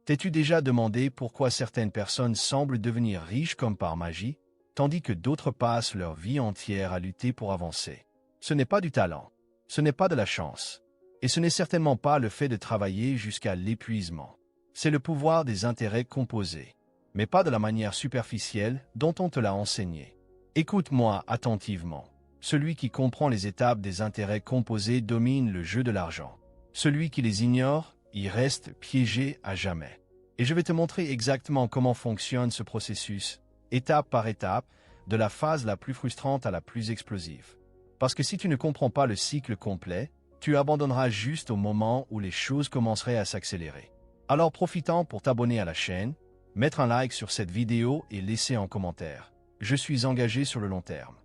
T'es-tu déjà demandé pourquoi certaines personnes semblent devenir riches comme par magie, tandis que d'autres passent leur vie entière à lutter pour avancer? Ce n'est pas du talent, ce n'est pas de la chance, et ce n'est certainement pas le fait de travailler jusqu'à l'épuisement. C'est le pouvoir des intérêts composés, mais pas de la manière superficielle dont on te l'a enseigné. Écoute-moi attentivement. Celui qui comprend les étapes des intérêts composés domine le jeu de l'argent. Celui qui les ignore y reste piégé à jamais. Et je vais te montrer exactement comment fonctionne ce processus, étape par étape, de la phase la plus frustrante à la plus explosive. Parce que si tu ne comprends pas le cycle complet, tu abandonneras juste au moment où les choses commenceraient à s'accélérer. Alors profitant pour t'abonner à la chaîne, mettre un like sur cette vidéo et laisser un commentaire. Je suis engagé sur le long terme.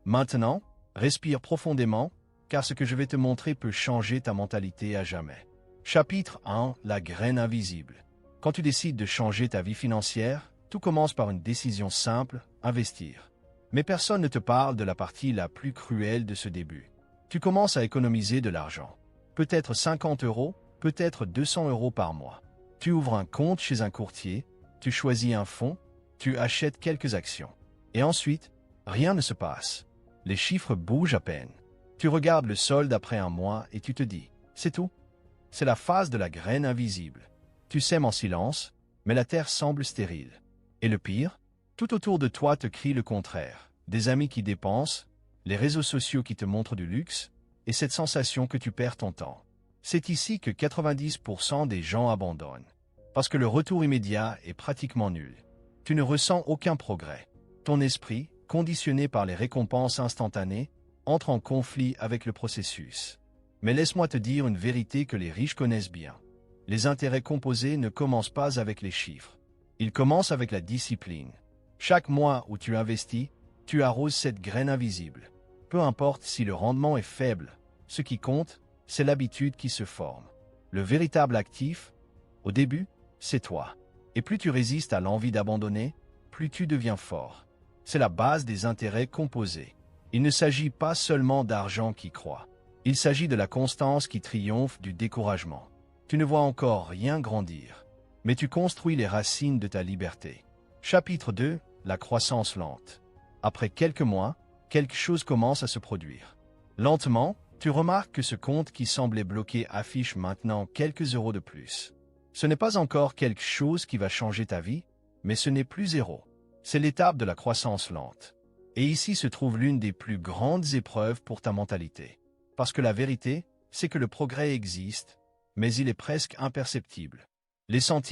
Maintenant, respire profondément, car ce que je vais te montrer peut changer ta mentalité à jamais. Chapitre 1. La graine invisible. Quand tu décides de changer ta vie financière, tout commence par une décision simple, investir. Mais personne ne te parle de la partie la plus cruelle de ce début. Tu commences à économiser de l'argent. Peut-être 50 €, peut-être 200 € par mois. Tu ouvres un compte chez un courtier, tu choisis un fonds, tu achètes quelques actions. Et ensuite, rien ne se passe. Les chiffres bougent à peine. Tu regardes le solde après un mois et tu te dis, c'est tout. C'est la phase de la graine invisible. Tu sèmes en silence, mais la terre semble stérile. Et le pire, tout autour de toi te crie le contraire. Des amis qui dépensent, les réseaux sociaux qui te montrent du luxe, et cette sensation que tu perds ton temps. C'est ici que 90% des gens abandonnent. Parce que le retour immédiat est pratiquement nul. Tu ne ressens aucun progrès. Ton esprit, conditionné par les récompenses instantanées, entre en conflit avec le processus. Mais laisse-moi te dire une vérité que les riches connaissent bien. Les intérêts composés ne commencent pas avec les chiffres. Ils commencent avec la discipline. Chaque mois où tu investis, tu arroses cette graine invisible. Peu importe si le rendement est faible, ce qui compte, c'est l'habitude qui se forme. Le véritable actif, au début, c'est toi. Et plus tu résistes à l'envie d'abandonner, plus tu deviens fort. C'est la base des intérêts composés. Il ne s'agit pas seulement d'argent qui croît. Il s'agit de la constance qui triomphe du découragement. Tu ne vois encore rien grandir, mais tu construis les racines de ta liberté. Chapitre 2. La croissance lente. Après quelques mois, quelque chose commence à se produire. Lentement, tu remarques que ce compte qui semblait bloqué affiche maintenant quelques euros de plus. Ce n'est pas encore quelque chose qui va changer ta vie, mais ce n'est plus zéro. C'est l'étape de la croissance lente. Et ici se trouve l'une des plus grandes épreuves pour ta mentalité. Parce que la vérité, c'est que le progrès existe, mais il est presque imperceptible. Les centimes